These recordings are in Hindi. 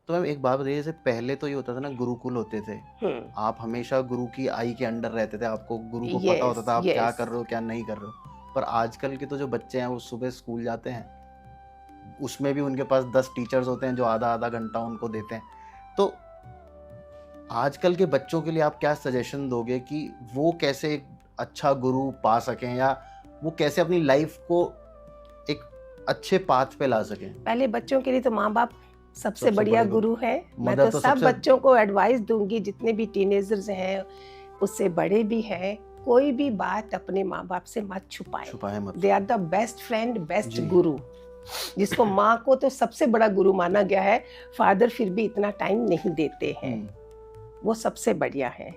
तो मैम एक बात बताइए, जैसे पहले तो ये होता था ना, गुरुकुल होते थे, हुँ। आप हमेशा गुरु की आई के अंडर रहते थे, आपको गुरु को पता होता यस, था आप क्या यस। कर रहे हो क्या नहीं कर रहे हो। पर आजकल के तो जो बच्चे हैं वो सुबह स्कूल जाते हैं, उसमें भी उनके पास 10 टीचर्स होते हैं जो आधा-आधा घंटा उनको देते हैं। तो आजकल के बच्चों के लिए आप क्या सजेशन दोगे कि वो कैसे एक अच्छा गुरु पा सकें, या वो कैसे अपनी लाइफ को एक अच्छे पाथ पे ला सकें? पहले बच्चों के लिए तो माँ-बाप सबसे सबसे बढ़िया बड़े गुरु, गुरु है। मैं मदर तो तो सब सबसे बच्चों को एडवाइस दूँगी, जितने भी टीनेजर्स हैं, उससे बड़े भी हैं, कोई भी बात अपने माँ-बाप से मत छुपाएँ। छुपाए मत। They are the best friend, best जी। गुरु। जिसको माँ को तो सबसे बड़ा गुरु माना गया है, फादर फिर भी इतना टाइम नहीं देते हैं। हुँ। वो सबसे बढ़िया है।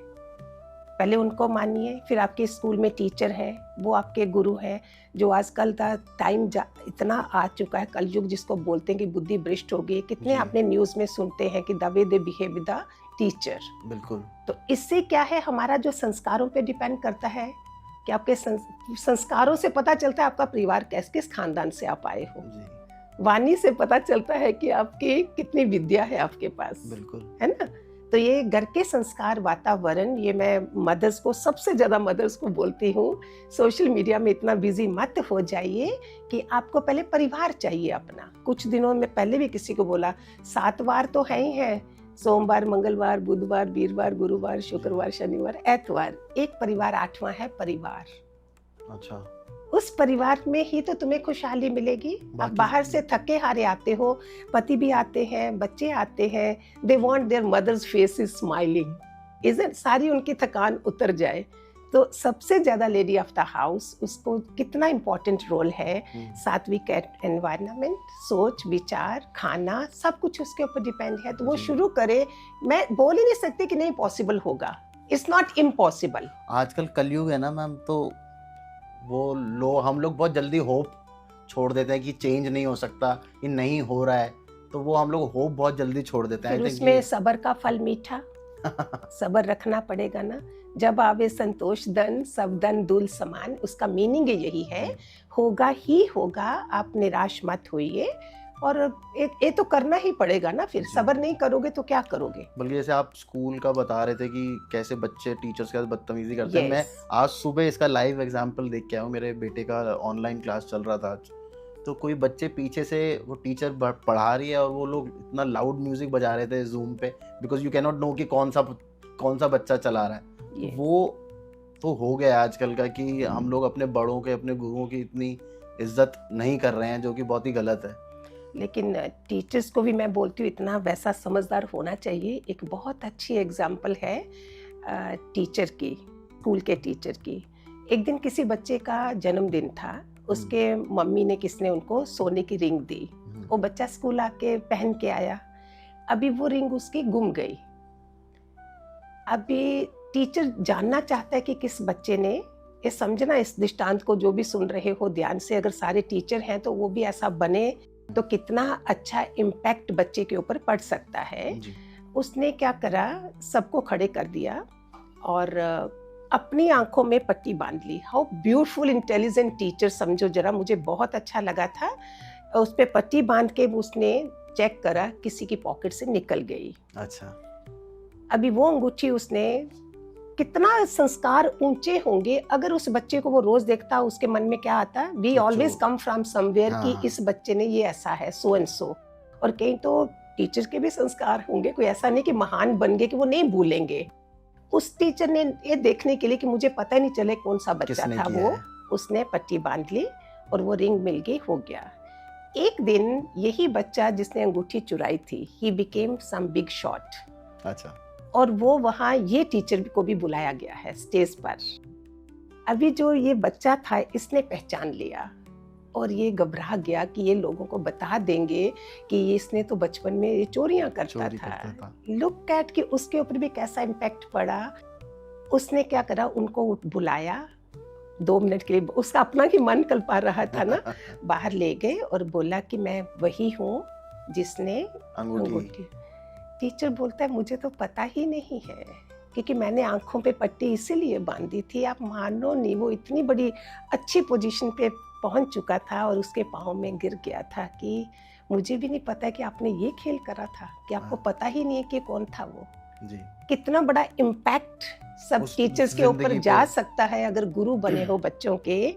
पहले उनको मानिए, फिर आपके स्कूल में टीचर हैं, वो आपके गुरु हैं। जो आजकल का टाइम इतना आ चुका है, कलयुग जिसको बोलते हैं कि बुद्धि भ्रष्ट हो गई। कितने जी। आपने न्यूज़ में सुनते हैं कि the way they behave with the teacher. बिल्कुल। तो इससे क्या है, हमारा जो संस्कारों पे डिपेंड करता है कि आपके संस्कारों से पता चलता है आपका परिवार किस खानदान से आप आए हो। जी। वाणी से पता चलता है कि आपकी कितनी विद्या है आपके पास, बिल्कुल। है ना? तो ये घर के संस्कार, वातावरण, ये मैं मदर्स को, सबसे ज़्यादा मदर्स को बोलती हूँ, सोशल मीडिया में इतना बिज़ी मत हो जाइए कि आपको पहले परिवार चाहिए अपना। कुछ दिनों में पहले भी किसी को बोला, 7 वार तो है ही हैं, सोमवार, मंगलवार, बुधवार, वीरवार, गुरुवार, शुक्रवार, शनिवार, एतवार। एक परिवार 8वां है परिवार। अच्छा। उस परिवार में ही तो तुम्हें खुशहाली मिलेगी। आप बाकी बाहर से थके हारे आते हो, पति भी आते हैं, बच्चे आते हैं, they want their mothers faces smiling, isn't, सारी उनकी थकान उतर जाए। तो सबसे ज़्यादा लेडी ऑफ द हाउस, उसको कितना इम्पोर्टेंट रोल है। सात्विक एनवायरनमेंट, सोच, विचार, खाना, सब कुछ उसके ऊपर डिपेंड है। तो वो जी। शुरू करे। मैं बोल ही नहीं सकती कि नहीं पॉसिबल होगा। It's not impossible. आजकल कलयुग है ना मैम, तो वो हम लोग बहुत जल्दी होप छोड़ देते हैं कि चेंज नहीं हो सकता, ये नहीं हो रहा है, तो वो हम लोग होप बहुत जल्दी छोड़ देते हैं। फिर आई थिंक उसमें सब्र का फल मीठा। सब्र रखना पड़ेगा ना। जब आवे संतोष दन, सब दन दूल समान, उसका मीनिंग यही है। जी। होगा ही होगा, आप निराश मत होइए। और ये तो करना ही पड़ेगा ना। फिर जी। सब्र नहीं करोगे तो क्या करोगे? बल्कि जैसे आप स्कूल का बता रहे थे कि कैसे बच्चे टीचर्स के साथ बदतमीजी करते हैं, मैं यस। आज सुबह इसका लाइव एग्जांपल देख के आया हूँ। मेरे बेटे का ऑनलाइन क्लास चल रहा था आज, तो कोई बच्चे पीछे से, वो टीचर पढ़ा रही है और वो लोग इतना लाउड म्यूजिक बजा रहे थे जूम पे, because you can not know कि कौन सा बच्चा चला रहा है। तो ये वो तो हो गया आजकल का कि हम लोग अपने बड़ों के, अपने गुरुओं की इतनी इज्जत नहीं कर रहे हैं, जो कि बहुत ही गलत है। लेकिन टीचर्स को भी मैं बोलती हूँ, इतना वैसा समझदार होना चाहिए। एक बहुत अच्छी एग्जाम्पल है टीचर की, स्कूल के टीचर की। एक दिन किसी बच्चे का जन्मदिन था, उसके मम्मी ने, किसने उनको सोने की रिंग दी। वो बच्चा स्कूल आके पहन के आया, अभी वो रिंग उसकी गुम गई। अभी टीचर जानना चाहता है कि किस बच्चे ने, ये समझना इस दृष्टांत को, जो भी सुन रहे हो ध्यान से, अगर सारे टीचर हैं तो वो भी ऐसा बने तो कितना अच्छा इम्पैक्ट बच्चे के ऊपर पड़ सकता है। जी। उसने क्या करा, सबको खड़े कर दिया और अपनी आंखों में पट्टी बांध ली। हाउ ब्यूटीफुल इंटेलिजेंट टीचर, समझो जरा, मुझे बहुत अच्छा लगा था। उस पे पट्टी बांध के उसने चेक करा, किसी की पॉकेट से निकल गई। अच्छा। अभी वो अंगूठी उसने, कितना संस्कार ऊंचे होंगे। अगर उस बच्चे को वो रोज देखता, उसके मन में क्या आता, we always come from somewhere, कि हाँ। इस बच्चे ने ये ऐसा है, सो एंड सो। और कहीं तो टीचर के भी संस्कार होंगे, कोई ऐसा नहीं कि महान बन गए कि वो नहीं भूलेंगे। उस टीचर ने ये देखने के लिए कि मुझे पता ही नहीं चले कौन सा बच्चा किसने था किया वो, है? उसने पट्टी बांध ली और वो रिंग मिल गई, हो गया। एक दिन यही बच्चा जिसने अंगूठी चुराई थी, he became some big shot. अच्छा। और वो वहाँ, ये टीचर को भी बुलाया गया है स्टेज पर। अभी जो ये बच्चा था, इसने पहचान लिया और ये घबरा गया कि ये लोगों को बता देंगे कि ये, इसने तो बचपन में ये चोरियां करता था। लुक एट कि उसके ऊपर भी कैसा इम्पैक्ट पड़ा। उसने क्या करा, उनको बुलाया 2 मिनट के लिए, उसका अपना ही मन कल्पा रहा था ना। बाहर ले गए और बोला कि मैं वही हूँ जिसने अंगूठी। टीचर बोलता है, मुझे तो पता ही नहीं है, क्योंकि मैंने आंखों पे पट्टी इसीलिए बांधी थी। आप मानो नहीं, वो इतनी बड़ी अच्छी पोजीशन पे पहुंच चुका था और उसके पाँव में गिर गया था कि मुझे भी नहीं पता कि आपने ये खेल करा था, कि आपको हाँ। पता ही नहीं है कि कौन था वो। जी। कितना बड़ा इम्पैक्ट सब उस टीचर्स के ऊपर जिंदगी जा पे सकता है अगर गुरु बने हो बच्चों के।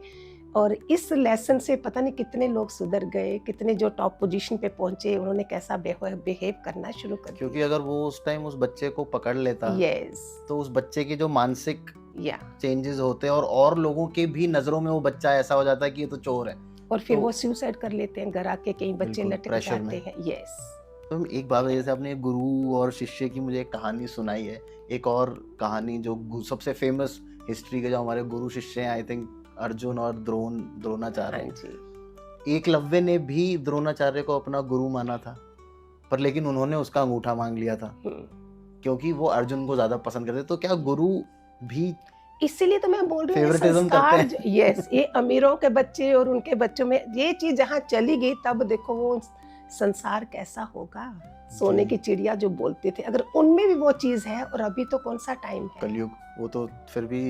और इस लेसन से पता नहीं कितने लोग सुधर गए, कितने जो टॉप पोजीशन पे पहुंचे, उन्होंने कैसा बिहेव करना शुरू कर क्योंकि दिया। अगर वो उस टाइम उस बच्चे को पकड़ लेता यस, तो उस बच्चे की जो मानसिक या चेंजेस होते हैं और लोगों के भी नजरों में वो बच्चा ऐसा हो जाता है कि ये तो चोर है। और फिर तो वो सुसाइड कर लेते हैं, घर आके कई बच्चे बिल्कुल लटक प्रेशर जाते में। हैं। यस, तो एक बात जैसे आपने गुरु और शिष्य की मुझे एक कहानी सुनाई है, एक और कहानी जो सबसे फेमस हिस्ट्री के जो हमारे गुरु शिष्य हैं, आई थिंक अर्जुन और हाँ द्रोणाचार्य। जी। एकलव्य ने भी द्रोणाचार्य को अपना गुरु माना था, पर लेकिन उन्होंने उसका अंगूठा मांग लिया था क्योंकि वो अर्जुन को ज्यादा पसंद करते। तो क्या गुरु भी इसीलिए तो मैं बोल रही हूँ, ये फेवरेटिज्म करते संस्कार, हैं? यस, ये अमीरों के बच्चे और उनके बच्चों में ये चीज जहाँ चली गई, तब देखो वो संसार कैसा होगा। सोने जी। की चिड़िया जो बोलते थे, अगर उनमें भी वो चीज है, और अभी तो कौन सा टाइम है, कलयुग, वो तो फिर भी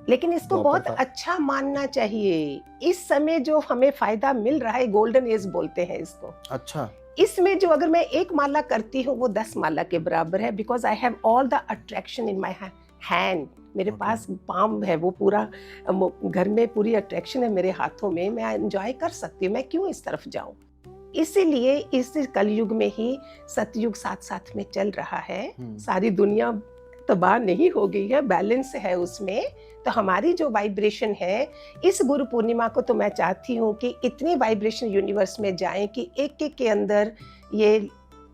लेकिन इसको द्वापर बहुत था। अच्छा मानना चाहिए। इस समय जो हमें फायदा मिल रहा है, गोल्डन एज बोलते हैं इसको। अच्छा। इसमें जो अगर मैं एक माला करती हूँ वो 10 माला के बराबर है, because I have all the attraction in my hand. मेरे Okay. पास पाम है, वो पूरा घर में पूरी अट्रैक्शन है मेरे हाथों में, मैं एंजॉय कर सकती हूँ, मैं क्यों इस तरफ जाऊं। इसीलिए इस कलयुग में ही सतयुग साथ साथ में चल रहा है। सारी दुनिया तबाह नहीं हो गई है, बैलेंस है उसमें। तो हमारी जो वाइब्रेशन है, इस गुरु पूर्णिमा को तो मैं चाहती हूँ कि इतनी वाइब्रेशन यूनिवर्स में जाए कि एक एक के अंदर ये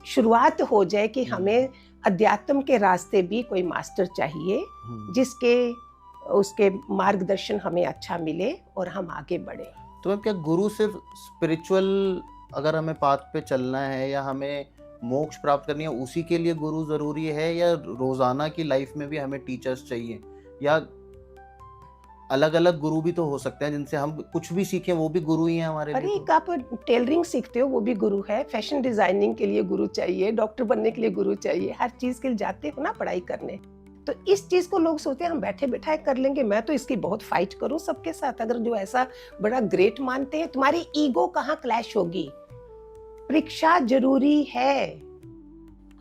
शुरुआत हो जाए कि हमें अध्यात्म के रास्ते भी कोई मास्टर चाहिए, जिसके उसके मार्गदर्शन हमें अच्छा मिले और हम आगे बढ़े। तो मैम क्या गुरु सिर्फ स्पिरिचुअल, अगर हमें पाथ पे चलना है या हमें मोक्ष प्राप्त करनी है, उसी के लिए गुरु जरूरी है, या रोजाना की लाइफ में भी हमें टीचर्स चाहिए, या अलग अलग गुरु भी तो हो सकते हैं जिनसे हम कुछ भी सीखें, वो भी गुरु ही हैं हमारे अरे लिए? एक आप टेलरिंग सीखते हो, वो भी गुरु है। फैशन डिजाइनिंग के लिए गुरु चाहिए, डॉक्टर बनने के लिए गुरु चाहिए, हर चीज के लिए जाते हो ना पढ़ाई करने। तो इस चीज को लोग सोचते हैं हम बैठे बैठाए कर लेंगे। मैं तो इसकी बहुत फाइट करूं सबके साथ, अगर जो ऐसा बड़ा ग्रेट मानते हैं। तुम्हारी ईगो कहाँ क्लैश होगी? परीक्षा जरूरी है।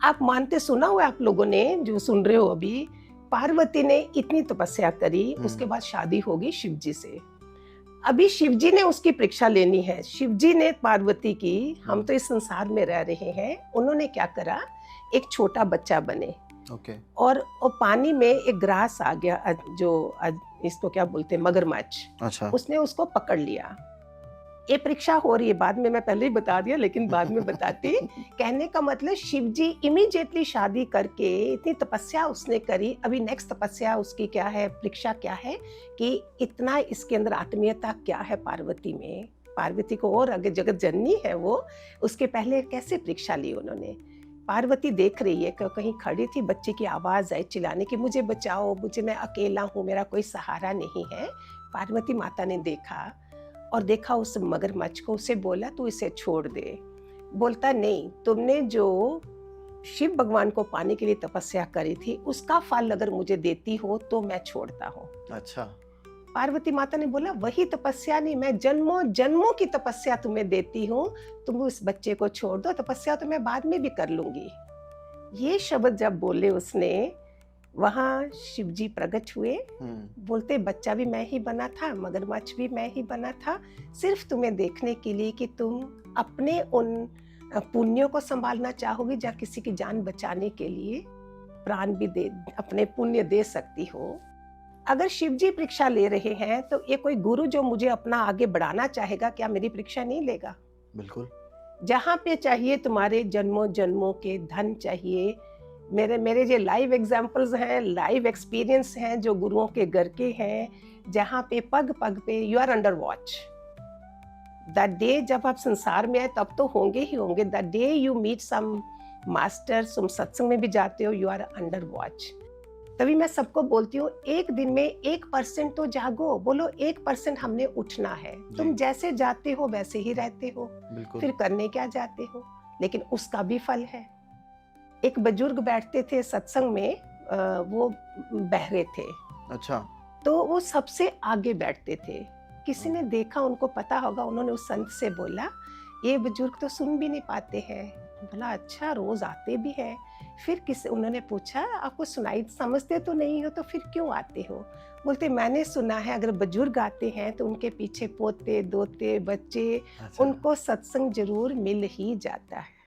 आप मानते, सुना हुआ आप लोगों ने जो सुन रहे हो अभी, पार्वती ने इतनी तपस्या करी, उसके बाद शादी होगी शिव जी से। अभी शिव जी ने उसकी परीक्षा लेनी है। शिव जी ने पार्वती की, हम तो इस संसार में रह रहे हैं, उन्होंने क्या करा, एक छोटा बच्चा बने। ओके। और पानी में एक ग्रास आ गया, जो इसको क्या बोलते हैं, मगरमच्छ। अच्छा। उसने उसको पकड़ लिया। ये परीक्षा हो रही है, बाद में, मैं पहले ही बता दिया लेकिन बाद में बताती। कहने का मतलब शिव जी इमीडिएटली शादी करके, इतनी तपस्या उसने करी। अभी नेक्स्ट तपस्या उसकी क्या है, परीक्षा क्या है, कि इतना इसके अंदर आत्मीयता क्या है पार्वती में। पार्वती को और आगे जगत जननी है वो, उसके पहले कैसे परीक्षा ली उन्होंने। पार्वती देख रही है कि कहीं खड़ी थी, बच्चे की आवाज आई चिल्लाने की, मुझे बचाओ, मुझे, मैं अकेला हूँ, मेरा कोई सहारा नहीं है। पार्वती माता ने देखा और देखा उस मगरमच्छ को, उसे बोला तू इसे छोड़ दे। बोलता नहीं, तुमने जो शिव भगवान को पाने के लिए तपस्या करी थी, उसका फल अगर मुझे देती हो तो मैं छोड़ता हूँ। अच्छा। पार्वती माता ने बोला वही तपस्या नहीं, मैं जन्मों जन्मों की तपस्या तुम्हें देती हूँ, तुम उस बच्चे को छोड़ दो, तपस्या तो मैं बाद में भी कर लूंगी। ये शब्द जब बोले उसने, वहां शिव जी प्रकट हुए। बोलते बच्चा भी मैं ही बना था, मगरमच्छ भी मैं ही बना था, सिर्फ तुम्हें देखने के लिए कि तुम अपने उन पुण्यों को संभालना चाहोगी, या किसी की जान बचाने के लिए प्राण भी दे, अपने पुण्य दे सकती हो। अगर शिव जी परीक्षा ले रहे हैं तो ये कोई गुरु जो मुझे अपना आगे बढ़ाना चाहेगा, क्या मेरी परीक्षा नहीं लेगा? बिल्कुल। जहाँ पे चाहिए तुम्हारे जन्मों जन्मों के धन चाहिए। मेरे जो लाइव एग्जाम्पल्स हैं, लाइव एक्सपीरियंस हैं जो गुरुओं के घर के हैं, जहाँ पे पग पग पे you are under watch. The day जब आप संसार में आए तब तो होंगे ही होंगे, the day you meet some master, तुम सत्संग में भी जाते हो, यू आर अंडर वॉच। तभी मैं सबको बोलती हूँ, एक दिन में 1% तो जागो। बोलो 1% हमने उठना है। तुम जैसे जाते हो वैसे ही रहते हो, फिर करने क्या जाते हो, लेकिन उसका भी फल है। एक बुजुर्ग बैठते थे सत्संग में, वो बहरे थे। अच्छा। तो वो सबसे आगे बैठते थे। किसी ने देखा, उनको पता होगा, उन्होंने उस संत से बोला ये बुजुर्ग तो सुन भी नहीं पाते हैं। बोला अच्छा रोज आते भी हैं। फिर किस उन्होंने पूछा आपको सुनाई समझते तो नहीं हो तो फिर क्यों आते हो? बोलते मैंने सुना है अगर बुजुर्ग आते हैं तो उनके पीछे पोते दोते बच्चे अच्छा। उनको सत्संग जरूर मिल ही जाता है।